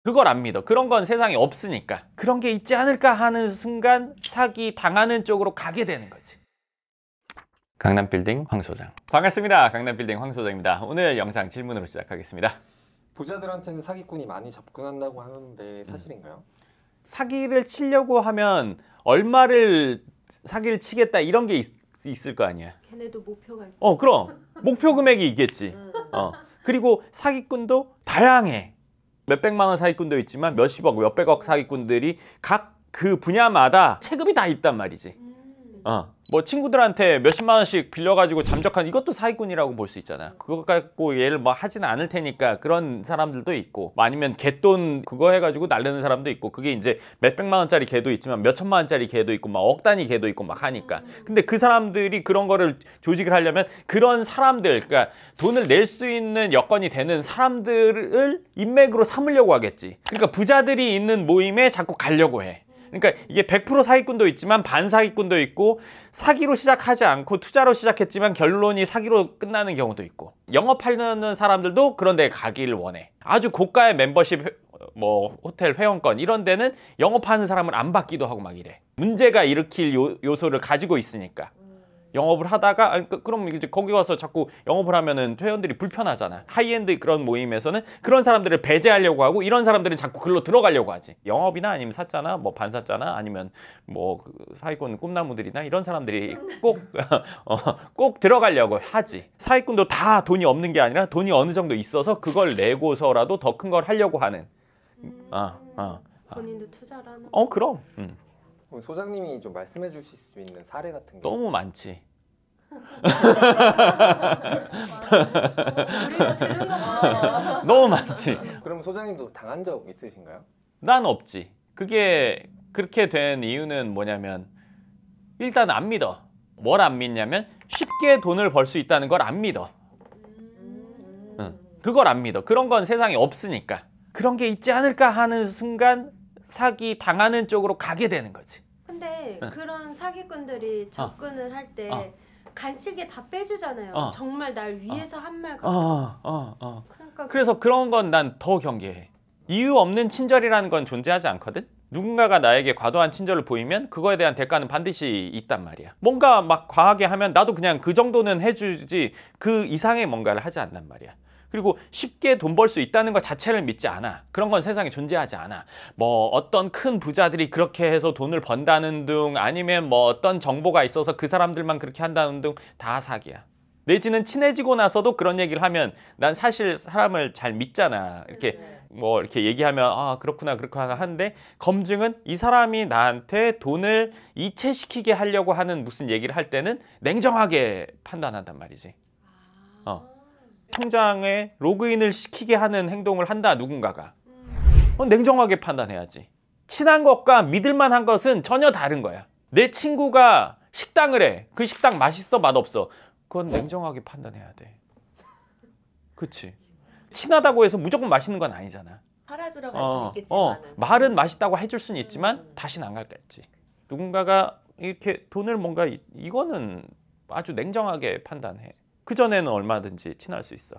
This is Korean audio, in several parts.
그걸 안 믿어. 그런 건 세상에 없으니까. 그런 게 있지 않을까 하는 순간 사기 당하는 쪽으로 가게 되는 거지. 강남빌딩 황 소장. 반갑습니다. 강남빌딩 황 소장입니다. 오늘 영상 질문으로 시작하겠습니다. 부자들한테는 사기꾼이 많이 접근한다고 하는데 사실인가요? 사기를 치려고 하면 얼마를 사기를 치겠다 이런 게 있을 거 아니야. 걔네도 목표가 있고. 그럼 목표 금액이 있겠지. 그리고 사기꾼도 다양해. 몇백만 원 사기꾼도 있지만 몇십억, 몇백억 사기꾼들이 각 그 분야마다 체급이 다 있단 말이지. 뭐 친구들한테 몇십만 원씩 빌려가지고 잠적한 이것도 사기꾼이라고 볼 수 있잖아. 그거 갖고 얘를 뭐 하지는 않을 테니까 그런 사람들도 있고, 뭐 아니면 개돈 그거 해가지고 날르는 사람도 있고, 그게 이제 몇백만 원짜리 개도 있지만 몇천만 원짜리 개도 있고 막 억 단위 개도 있고 막 하니까. 근데 그 사람들이 그런 거를 조직을 하려면 그런 사람들, 그러니까 돈을 낼 수 있는 여건이 되는 사람들을 인맥으로 삼으려고 하겠지. 그러니까 부자들이 있는 모임에 자꾸 가려고 해. 그러니까 이게 100% 사기꾼도 있지만 반사기꾼도 있고, 사기로 시작하지 않고 투자로 시작했지만 결론이 사기로 끝나는 경우도 있고, 영업하려는 사람들도 그런 데 가기를 원해. 아주 고가의 membership 뭐 호텔 회원권 이런 데는 영업하는 사람을 안 받기도 하고 막 이래. 문제가 일으킬 요소를 가지고 있으니까. 영업을 하다가 그럼 이제 거기 와서 자꾸 영업을 하면은 회원들이 불편하잖아. 하이엔드 그런 모임에서는 그런 사람들을 배제하려고 하고, 이런 사람들은 자꾸 글로 들어가려고 하지. 영업이나 아니면 사자나 뭐 반사자나 아니면 뭐 사기꾼 꿈나무들이나 이런 사람들이 꼭 꼭 들어가려고 하지. 사기꾼도 다 돈이 없는 게 아니라 돈이 어느 정도 있어서 그걸 내고서라도 더 큰 걸 하려고 하는. 본인도 투자를 하는. 그럼. 소장님이 좀 말씀해 주실 수 있는 사례 같은 게 너무 많지. 우리가 들은 거보다 너무 많지. 그럼 소장님도 당한 적 있으신가요? 난 없지. 그게 그렇게 된 이유는 뭐냐면, 일단 안 믿어. 뭘 안 믿냐면 쉽게 돈을 벌 수 있다는 걸 안 믿어. 그걸 안 믿어. 그런 건 세상에 없으니까. 그런 게 있지 않을까 하는 순간 사기 당하는 쪽으로 가게 되는 거지. 근데 그런 사기꾼들이 접근을 할 때 간실게 다 빼주잖아요. 정말 날 위해서 한 말 같은. 그러니까 그래서 그런 건 난 더 경계해. 이유 없는 친절이라는 건 존재하지 않거든. 누군가가 나에게 과도한 친절을 보이면 그거에 대한 대가는 반드시 있단 말이야. 뭔가 막 과하게 하면 나도 그냥 그 정도는 해주지 그 이상의 뭔가를 하지 않단 말이야. 그리고 쉽게 돈 벌 수 있다는 것 자체를 믿지 않아. 그런 건 세상에 존재하지 않아. 뭐 어떤 큰 부자들이 그렇게 해서 돈을 번다는 둥, 아니면 뭐 어떤 정보가 있어서 그 사람들만 그렇게 한다는 둥, 다 사기야. 내지는 친해지고 나서도 그런 얘기를 하면 난 사실 사람을 잘 믿잖아. 이렇게 뭐 이렇게 얘기하면 그렇구나 그렇구나 하는데, 검증은 이 사람이 나한테 돈을 이체시키게 하려고 하는 무슨 얘기를 할 때는 냉정하게 판단한단 말이지. 통장에 로그인을 시키게 하는 행동을 한다 누군가가. 냉정하게 판단해야지. 친한 것과 믿을만한 것은 전혀 다른 거야. 내 친구가 식당을 해. 그 식당 맛있어 맛없어. 그건 냉정하게 판단해야 돼. 그치? 친하다고 해서 무조건 맛있는 건 아니잖아. 팔아주라고 할 수는 있겠지만 말은 맛있다고 해줄 수는 있지만 다시는 안 갈겠지. 누군가가 이렇게 돈을 뭔가 이거는 아주 냉정하게 판단해. 그전에는 얼마든지 친할 수 있어.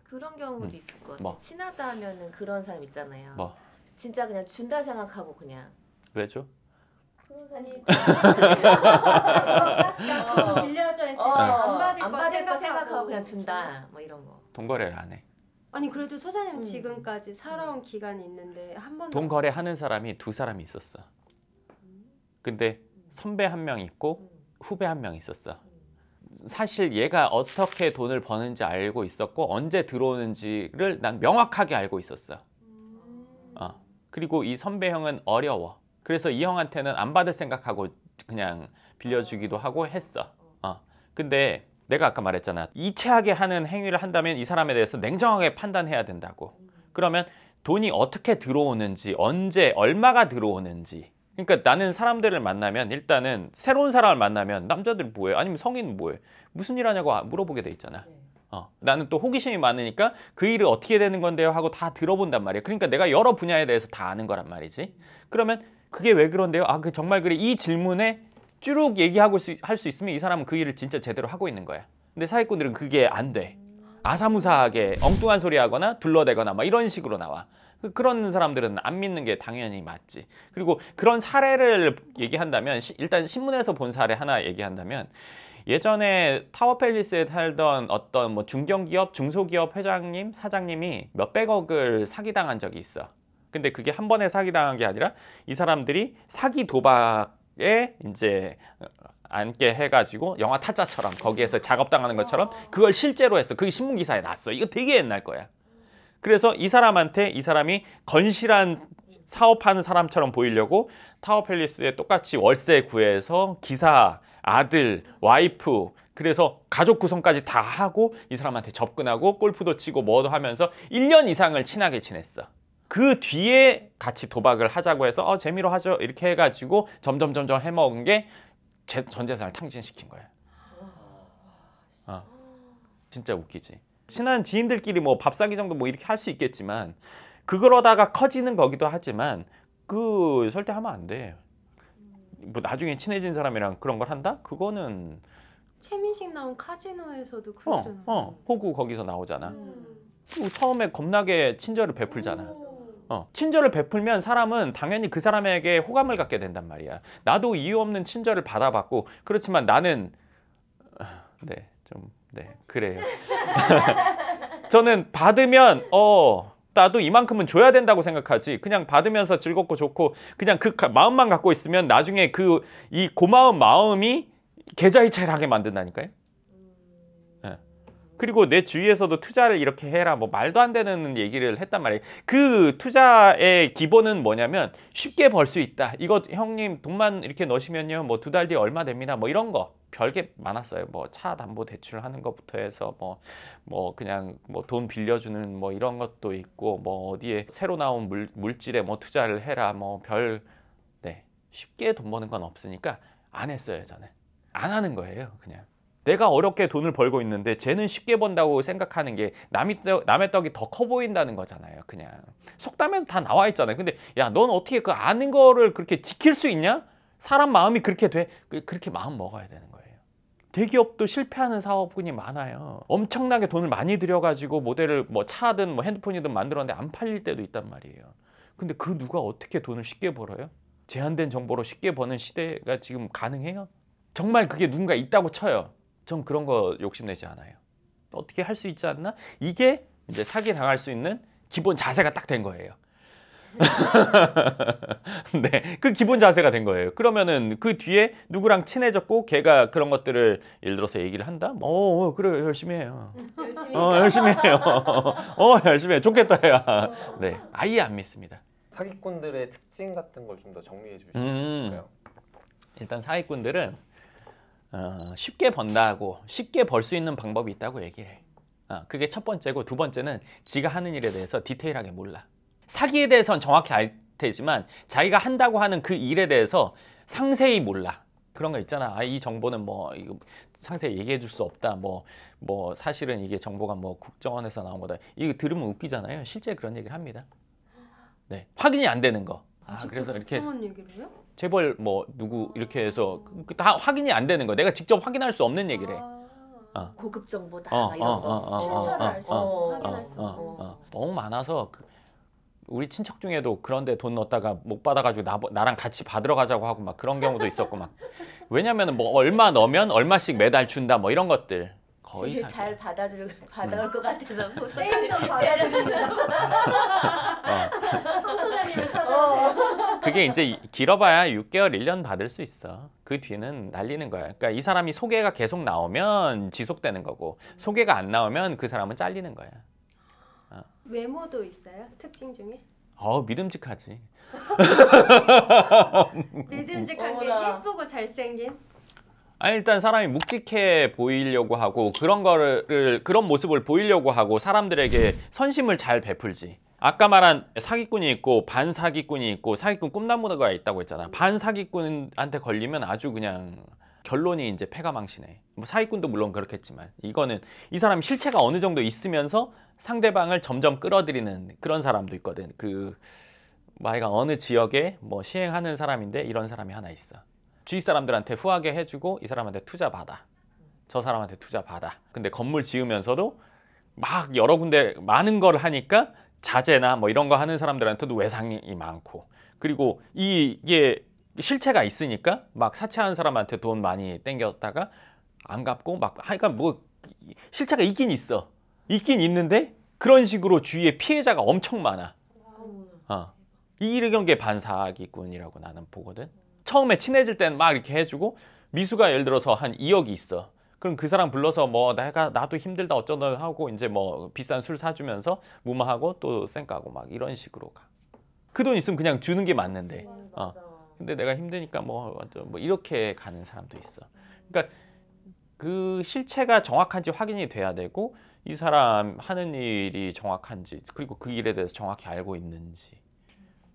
그런 경우도 있을 것 같아. 뭐? 친하다 하면은 그런 사람 있잖아요. 뭐? 진짜 그냥 준다 생각하고 그냥. 왜 줘? 아니 돈 빌려줘 했을 때 안 받을 거 생각하고 그냥 준다. 뭐 이런 거. 돈 거래를 안 해. 아니 그래도 소장님 지금까지 살아온 기간이 있는데 한 번도 돈 거래하는 사람이 두 사람이 있었어. 근데 선배 한 명 있고 후배 한 명 있었어. 사실 얘가 어떻게 돈을 버는지 알고 있었고 언제 들어오는지를 난 명확하게 알고 있었어. 그리고 이 선배 형은 어려워. 그래서 이 형한테는 안 받을 생각하고 그냥 빌려주기도 하고 했어. 근데 내가 아까 말했잖아. 이체하게 하는 행위를 한다면 이 사람에 대해서 냉정하게 판단해야 된다고. 그러면 돈이 어떻게 들어오는지, 언제, 얼마가 들어오는지. 그러니까 나는 사람들을 만나면 일단은 새로운 사람을 만나면 남자들 뭐해? 아니면 성인은 뭐해? 무슨 일 하냐고 물어보게 돼 있잖아. 나는 또 호기심이 많으니까 그 일이 어떻게 되는 건데요? 하고 다 들어본단 말이야. 그러니까 내가 여러 분야에 대해서 다 아는 거란 말이지. 그러면 그게 왜 그런데요? 그 정말 그래. 이 질문에 쭈룩 얘기하고 할 수 있으면 이 사람은 그 일을 진짜 제대로 하고 있는 거야. 근데 사기꾼들은 그게 안 돼. 아사무사하게 엉뚱한 소리 하거나 둘러대거나 막 이런 식으로 나와. 그런 사람들은 안 믿는 게 당연히 맞지. 그리고 그런 사례를 얘기한다면 일단 신문에서 본 사례 하나 얘기한다면 예전에 타워팰리스에 살던 어떤 뭐 중견기업, 중소기업 회장님, 사장님이 몇백억을 사기당한 적이 있어. 근데 그게 한 번에 사기당한 게 아니라 이 사람들이 사기 도박에 이제 앉게 해가지고 영화 타짜처럼 거기에서 작업당하는 것처럼 그걸 실제로 했어. 그게 신문기사에 났어. 이거 되게 옛날 거야. 그래서 이 사람한테 이 사람이 건실한 사업하는 사람처럼 보이려고 타워팰리스에 똑같이 월세 구해서 기사, 아들, 와이프 그래서 가족 구성까지 다 하고 이 사람한테 접근하고 골프도 치고 뭐도 하면서 1년 이상을 친하게 지냈어. 그 뒤에 같이 도박을 하자고 해서 재미로 하죠 이렇게 해가지고 점점 해먹은 게 전 재산을 탕진시킨 거야. 진짜 웃기지. 친한 지인들끼리 뭐 밥사기 정도 뭐 이렇게 할 수 있겠지만 그러다가 커지는 거기도 하지만 절대 하면 안 돼. 뭐 나중에 친해진 사람이랑 그런 걸 한다? 그거는 최민식 나온 카지노에서도 그러잖아. 호구 거기서 나오잖아. 처음에 겁나게 친절을 베풀잖아. 친절을 베풀면 사람은 당연히 그 사람에게 호감을 갖게 된단 말이야. 나도 이유 없는 친절을 받아봤고 그렇지만 나는 그래요. 저는 받으면 나도 이만큼은 줘야 된다고 생각하지. 그냥 받으면서 즐겁고 좋고 그냥 그 마음만 갖고 있으면 나중에 이 고마운 마음이 계좌이체를 하게 만든다니까요. 그리고 내 주위에서도 투자를 이렇게 해라 뭐 말도 안 되는 얘기를 했단 말이에요. 그 투자의 기본은 뭐냐면 쉽게 벌 수 있다. 이거 형님 돈만 이렇게 넣으시면요 뭐 2달 뒤에 얼마 됩니다. 뭐 이런 거 별게 많았어요. 뭐 차 담보 대출 하는 것부터 해서 뭐 그냥 뭐 돈 빌려주는 뭐 이런 것도 있고 뭐 어디에 새로 나온 물질에 뭐 투자를 해라 뭐 쉽게 돈 버는 건 없으니까 안 했어요. 저는 안 하는 거예요. 그냥 내가 어렵게 돈을 벌고 있는데 쟤는 쉽게 번다고 생각하는 게 남의 떡이 더 커 보인다는 거잖아요. 그냥 속담에도 다 나와 있잖아요. 근데 야, 넌 어떻게 그 아는 거를 그렇게 지킬 수 있냐? 사람 마음이 그렇게 돼. 그렇게 마음 먹어야 되는 거예요. 대기업도 실패하는 사업군이 많아요. 엄청나게 돈을 많이 들여가지고 모델을 뭐 차든 뭐 핸드폰이든 만들었는데 안 팔릴 때도 있단 말이에요. 근데 그 누가 어떻게 돈을 쉽게 벌어요? 제한된 정보로 쉽게 버는 시대가 지금 가능해요? 정말 그게 누군가 있다고 쳐요. 전 그런 거 욕심내지 않아요. 어떻게 할 수 있지 않나? 이게 이제 사기 당할 수 있는 기본 자세가 딱 된 거예요. 네, 그 기본 자세가 된 거예요. 그러면은 그 뒤에 누구랑 친해졌고 걔가 그런 것들을 예를 들어서 얘기를 한다? 그래 열심히 해요. 열심히 해요. 열심히 해. 좋겠다 야. 네, 아예 안 믿습니다. 사기꾼들의 특징 같은 걸 좀 더 정리해 주실 수 있을까요? 일단 사기꾼들은 쉽게 번다고 쉽게 벌 수 있는 방법이 있다고 얘기해. 그게 첫 번째고 두 번째는 지가 하는 일에 대해서 디테일하게 몰라. 사기에 대해서는 정확히 알 테지만 자기가 한다고 하는 그 일에 대해서 상세히 몰라. 그런 거 있잖아. 이 정보는 뭐 이거 상세히 얘기해 줄 수 없다. 뭐 사실은 이게 정보가 뭐 국정원에서 나온 거다. 이거 들으면 웃기잖아요. 실제 그런 얘기를 합니다. 네, 확인이 안 되는 거. 그래서 이렇게 국정원 얘기를 해요? 재벌 뭐 누구 이렇게 해서 다 확인이 안 되는 거. 내가 직접 확인할 수 없는 얘기를 해. 고급 정보다 막 이런 거. 출처를 알 수 없고 확인할 수 없고. 너무 많아서 우리 친척 중에도 그런데 돈 넣었다가 못 받아가지고 나랑 같이 받으러 가자고 하고 막 그런 경우도 있었고 막. 왜냐면은 뭐 얼마 넣으면 얼마씩 매달 준다 뭐 이런 것들. 거의 제일 잘 받아올 것 같아서 떼인돈 받아들이는 소장님을 찾아오세요. 그게 이제 길어봐야 6개월, 1년 받을 수 있어. 그 뒤는 날리는 거야. 그러니까 이 사람이 소개가 계속 나오면 지속되는 거고 소개가 안 나오면 그 사람은 잘리는 거야. 외모도 있어요? 특징 중에? 믿음직하지. 믿음직한 게 예쁘고 잘생긴? 일단 사람이 묵직해 보이려고 하고 그런 모습을 보이려고 하고 사람들에게 선심을 잘 베풀지. 아까 말한 사기꾼이 있고 반사기꾼이 있고 사기꾼 꿈나무가 있다고 했잖아. 반사기꾼한테 걸리면 아주 그냥 결론이 이제 패가망신해. 뭐 사기꾼도 물론 그렇겠지만 이거는 이 사람 실체가 어느 정도 있으면서 상대방을 점점 끌어들이는 그런 사람도 있거든. 하여간 어느 지역에 뭐 시행하는 사람인데 이런 사람이 하나 있어. 주위 사람들한테 후하게 해주고 이 사람한테 투자 받아. 저 사람한테 투자 받아. 근데 건물 지으면서도 막 여러 군데 많은 걸 하니까 자재나 뭐 이런 거 하는 사람들한테도 외상이 많고, 그리고 이게 실체가 있으니까 막 사채하는 사람한테 돈 많이 땡겼다가 안 갚고 막 하니까 뭐 실체가 있긴 있어. 있긴 있는데 그런 식으로 주위에 피해자가 엄청 많아. 이런 게 반사기꾼이라고 나는 보거든. 처음에 친해질 때는 막 이렇게 해주고, 미수가 예를 들어서 한 2억이 있어. 그럼 그 사람 불러서 뭐 나도 힘들다 어쩌다 하고 이제 뭐 비싼 술 사주면서 무마하고 또 쌩까고 막 이런 식으로 가. 그 돈 있으면 그냥 주는 게 맞는데. 근데 내가 힘드니까 뭐 이렇게 가는 사람도 있어. 그러니까 그 실체가 정확한지 확인이 돼야 되고, 이 사람 하는 일이 정확한지, 그리고 그 일에 대해서 정확히 알고 있는지,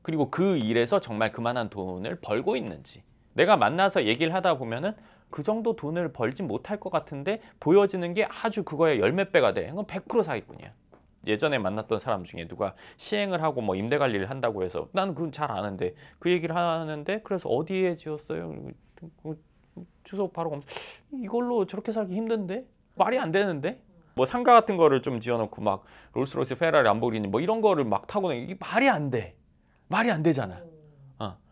그리고 그 일에서 정말 그만한 돈을 벌고 있는지. 내가 만나서 얘기를 하다 보면은 그 정도 돈을 벌지 못할 것 같은데 보여지는 게 아주 그거에 열몇 배가 돼. 그건 100% 사기꾼이야. 예전에 만났던 사람 중에 누가 시행을 하고 뭐 임대 관리를 한다고 해서, 나는 그건 잘 아는데 그 얘기를 하는데, 그래서 어디에 지었어요? 주소 바로 이걸로 저렇게 살기 힘든데? 말이 안 되는데? 뭐 상가 같은 거를 좀 지어놓고 막 롤스로이스, 페라리, 람보르기니 뭐 이런 거를 막 타고 다니고, 이게 말이 안 돼. 말이 안 되잖아.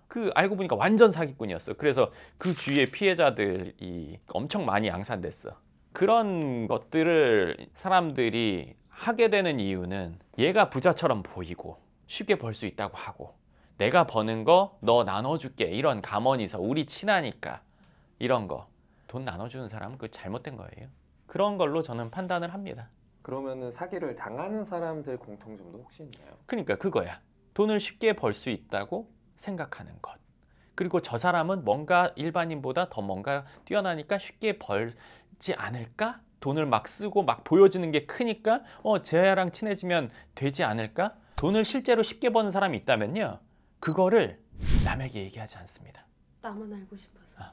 그 알고 보니까 완전 사기꾼이었어. 그래서 그 주위에 피해자들이 엄청 많이 양산됐어. 그런 것들을 사람들이 하게 되는 이유는 얘가 부자처럼 보이고 쉽게 벌 수 있다고 하고, 내가 버는 거 너 나눠줄게, 이런 감언이서 우리 친하니까 이런 거 돈 나눠주는 사람은 그 잘못된 거예요. 그런 걸로 저는 판단을 합니다. 그러면은 사기를 당하는 사람들 공통점도 혹시 있나요? 그러니까 그거야. 돈을 쉽게 벌 수 있다고 생각하는 것. 그리고 저 사람은 뭔가 일반인보다 더 뭔가 뛰어나니까 쉽게 벌지 않을까? 돈을 막 쓰고 막 보여지는 게 크니까 쟤랑 친해지면 되지 않을까? 돈을 실제로 쉽게 버는 사람이 있다면요, 그거를 남에게 얘기하지 않습니다. 나만 알고 싶어서.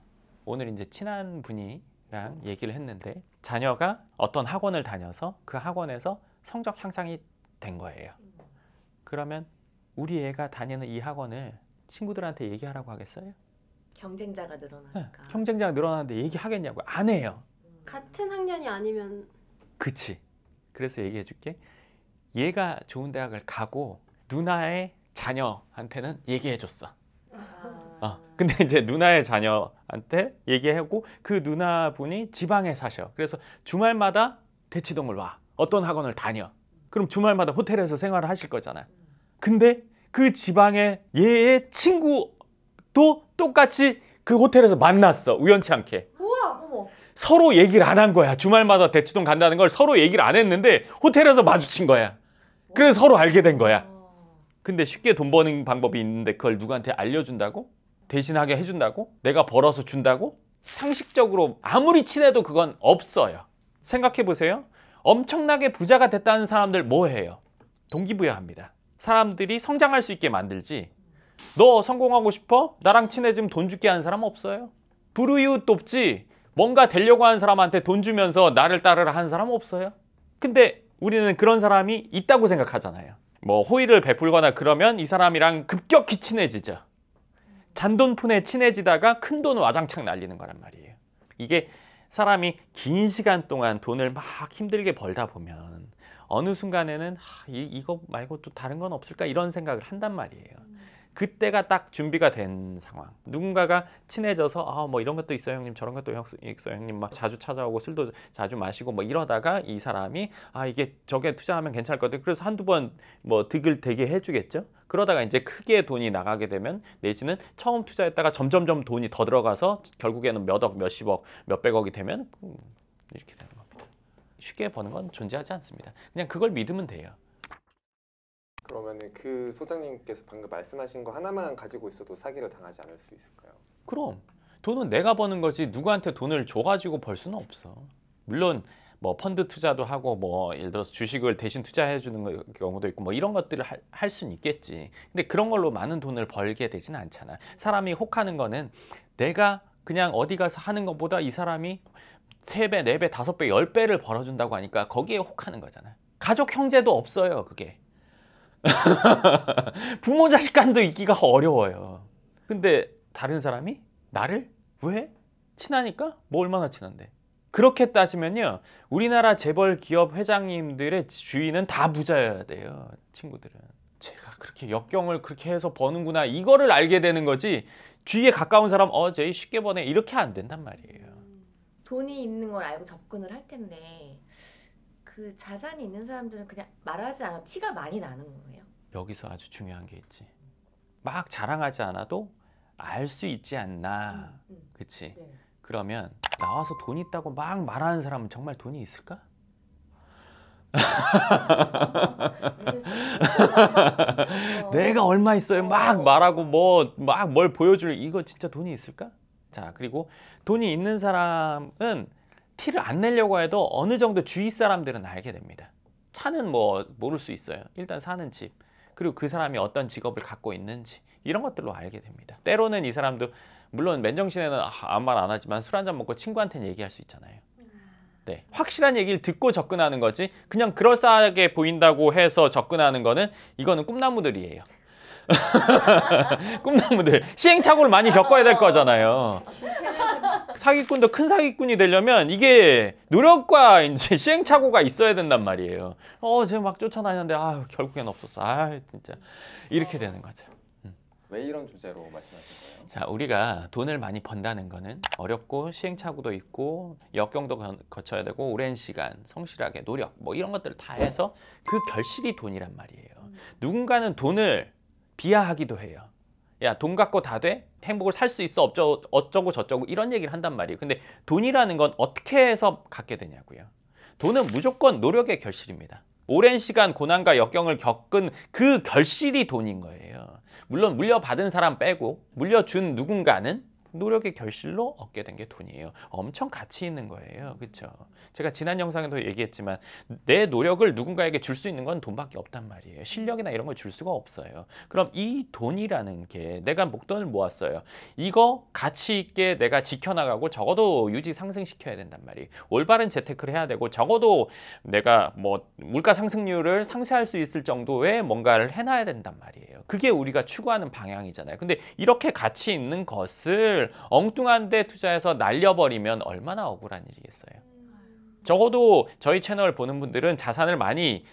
오늘 이제 친한 분이랑 얘기를 했는데, 자녀가 어떤 학원을 다녀서 그 학원에서 성적 향상이 된 거예요. 그러면 우리 애가 다니는 이 학원을 친구들한테 얘기하라고 하겠어요? 경쟁자가 늘어나니까. 경쟁자가 늘어나는데 얘기하겠냐고. 안 해요. 같은 학년이 아니면. 그치. 그래서 얘기해 줄게. 얘가 좋은 대학을 가고 누나의 자녀한테는 얘기해 줬어. 근데 이제 누나의 자녀한테 얘기하고, 그 누나분이 지방에 사셔. 그래서 주말마다 대치동을 와. 어떤 학원을 다녀. 그럼 주말마다 호텔에서 생활을 하실 거잖아. 근데 그 지방에 얘의 친구도 똑같이 그 호텔에서 만났어. 우연치 않게. 우와, 어머. 서로 얘기를 안 한 거야. 주말마다 대치동 간다는 걸 서로 얘기를 안 했는데 호텔에서 마주친 거야. 그래서 서로 알게 된 거야. 근데 쉽게 돈 버는 방법이 있는데 그걸 누구한테 알려준다고? 대신하게 해준다고? 내가 벌어서 준다고? 상식적으로 아무리 친해도 그건 없어요. 생각해 보세요. 엄청나게 부자가 됐다는 사람들 뭐 해요? 동기부여합니다. 사람들이 성장할 수 있게 만들지. 너 성공하고 싶어? 나랑 친해지면 돈 줄게 하는 사람 없어요. 불우이웃 돕지. 뭔가 되려고 하는 사람한테 돈 주면서 나를 따르라 하는 사람 없어요. 근데 우리는 그런 사람이 있다고 생각하잖아요. 뭐 호의를 베풀거나 그러면 이 사람이랑 급격히 친해지죠. 잔돈푼에 친해지다가 큰 돈을 와장창 날리는 거란 말이에요. 이게 사람이 긴 시간 동안 돈을 막 힘들게 벌다 보면 어느 순간에는 이거 말고 또 다른 건 없을까, 이런 생각을 한단 말이에요. 그때가 딱 준비가 된 상황. 누군가가 친해져서 뭐 이런 것도 있어요 형님, 저런 것도 있어요 형님, 막 자주 찾아오고 술도 자주 마시고 뭐 이러다가 이 사람이 이게 저게 투자하면 괜찮을 것 같아요. 그래서 한두 번 뭐 득을 되게 해주겠죠. 그러다가 이제 크게 돈이 나가게 되면, 내지는 처음 투자했다가 점점점 돈이 더 들어가서 결국에는 몇억, 몇십억, 몇백억이 되면 이렇게 되는 겁니다. 쉽게 버는 건 존재하지 않습니다. 그냥 그걸 믿으면 돼요. 그러면은 그 소장님께서 방금 말씀하신 거 하나만 가지고 있어도 사기를 당하지 않을 수 있을까요? 그럼 돈은 내가 버는 거지 누구한테 돈을 줘가지고 벌 수는 없어. 물론 뭐 펀드 투자도 하고 뭐 예를 들어서 주식을 대신 투자해 주는 경우도 있고 뭐 이런 것들을 할 수는 있겠지. 근데 그런 걸로 많은 돈을 벌게 되지는 않잖아. 사람이 혹하는 거는 내가 그냥 어디 가서 하는 것보다 이 사람이 3배, 4배, 5배, 10배를 벌어준다고 하니까 거기에 혹하는 거잖아. 가족 형제도 없어요, 그게. 부모 자식 간도 있기가 어려워요. 근데 다른 사람이 나를 왜? 친하니까? 뭐 얼마나 친한데? 그렇게 따지면요, 우리나라 재벌 기업 회장님들의 주인은 다 부자여야 돼요, 친구들은. 제가 그렇게 역경을 그렇게 해서 버는구나, 이거를 알게 되는 거지. 주위에 가까운 사람, 쟤 쉽게 버네, 이렇게 안 된단 말이에요. 돈이 있는 걸 알고 접근을 할 텐데 그 자산이 있는 사람들은 그냥 말하지 않아도 티가 많이 나는 거예요. 여기서 아주 중요한 게 있지. 막 자랑하지 않아도 알 수 있지 않나. 그치? 네. 그러면 나와서 돈 있다고 막 말하는 사람은 정말 돈이 있을까? 내가 얼마 있어요 막 말하고 막 뭘 보여줄, 이거 진짜 돈이 있을까? 자, 그리고 돈이 있는 사람은 티를 안 내려고 해도 어느 정도 주위 사람들은 알게 됩니다. 차는 뭐 모를 수 있어요. 일단 사는 집, 그리고 그 사람이 어떤 직업을 갖고 있는지, 이런 것들로 알게 됩니다. 때로는 이 사람도, 물론 맨정신에는 아무 말 안 하지만 술 한잔 먹고 친구한테는 얘기할 수 있잖아요. 네, 확실한 얘기를 듣고 접근하는 거지, 그냥 그럴싸하게 보인다고 해서 접근하는 거는, 이거는 꿈나무들이에요. 꿈나무들. 시행착오를 많이 겪어야 될 거잖아요. 사기꾼도 큰 사기꾼이 되려면 이게 노력과 이제 시행착오가 있어야 된단 말이에요. 제가 막 쫓아다녔는데 결국엔 없었어. 진짜 이렇게 되는 거죠. 왜 이런 주제로 말씀하신 거예요? 자, 우리가 돈을 많이 번다는 거는 어렵고 시행착오도 있고 역경도 거쳐야 되고 오랜 시간 성실하게 노력 뭐 이런 것들을 다 해서 그 결실이 돈이란 말이에요. 누군가는 돈을 비하하기도 해요. 야, 돈 갖고 다 돼? 행복을 살 수 있어? 어쩌고 저쩌고 이런 얘기를 한단 말이에요. 근데 돈이라는 건 어떻게 해서 갖게 되냐고요. 돈은 무조건 노력의 결실입니다. 오랜 시간 고난과 역경을 겪은 그 결실이 돈인 거예요. 물론 물려받은 사람 빼고 물려준 누군가는 노력의 결실로 얻게 된 게 돈이에요. 엄청 가치 있는 거예요. 그렇죠? 제가 지난 영상에도 얘기했지만 내 노력을 누군가에게 줄 수 있는 건 돈밖에 없단 말이에요. 실력이나 이런 걸 줄 수가 없어요. 그럼 이 돈이라는 게, 내가 목돈을 모았어요. 이거 가치 있게 내가 지켜나가고 적어도 유지 상승시켜야 된단 말이에요. 올바른 재테크를 해야 되고 적어도 내가 뭐 물가 상승률을 상쇄할 수 있을 정도의 뭔가를 해놔야 된단 말이에요. 그게 우리가 추구하는 방향이잖아요. 근데 이렇게 가치 있는 것을 엉뚱한 데 투자해서 날려버리면 얼마나 억울한 일이겠어요. 적어도 저희 채널 보는 분들은 자산을 많이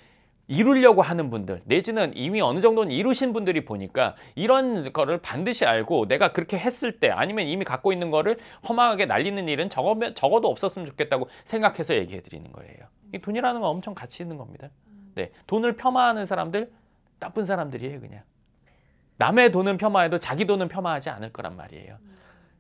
이루려고 하는 분들, 내지는 이미 어느 정도는 이루신 분들이 보니까 이런 거를 반드시 알고 내가 그렇게 했을 때, 아니면 이미 갖고 있는 거를 허망하게 날리는 일은 적어도 없었으면 좋겠다고 생각해서 얘기해 드리는 거예요. 이 돈이라는 건 엄청 가치 있는 겁니다. 네, 돈을 폄하하는 사람들 나쁜 사람들이에요. 그냥 남의 돈은 폄하해도 자기 돈은 폄하하지 않을 거란 말이에요.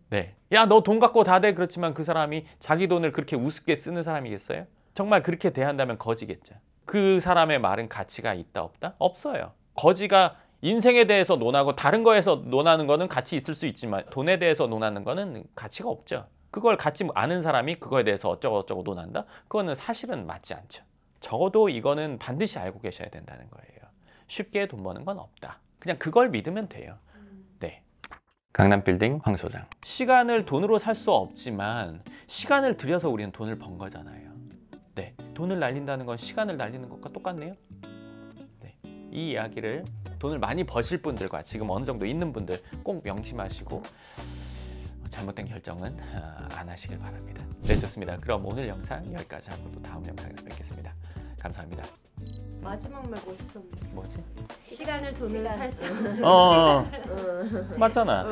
네, 야, 너 돈 갖고 다 돼. 그렇지만 그 사람이 자기 돈을 그렇게 우습게 쓰는 사람이겠어요? 정말 그렇게 대한다면 거지겠죠. 그 사람의 말은 가치가 있다 없다? 없어요. 거지가 인생에 대해서 논하고 다른 거에서 논하는 거는 가치 있을 수 있지만 돈에 대해서 논하는 거는 가치가 없죠. 그걸 갖지 않은 사람이 그거에 대해서 어쩌고 논한다? 그거는 사실은 맞지 않죠. 적어도 이거는 반드시 알고 계셔야 된다는 거예요. 쉽게 돈 버는 건 없다. 그냥 그걸 믿으면 돼요. 네. 강남빌딩 황 소장. 시간을 돈으로 살 수 없지만 시간을 들여서 우리는 돈을 번 거잖아요. 네, 돈을 날린다는 건 시간을 날리는 것과 똑같네요. 네, 이 이야기를 돈을 많이 버실 분들과 지금 어느 정도 있는 분들 꼭 명심하시고 잘못된 결정은 안 하시길 바랍니다. 네, 좋습니다. 그럼 오늘 영상 여기까지 하고 또 다음 영상에서 뵙겠습니다. 감사합니다. 마지막 말 멋있었네. 뭐지? 시간을 돈으로 시간. 살 수 없는. 맞잖아.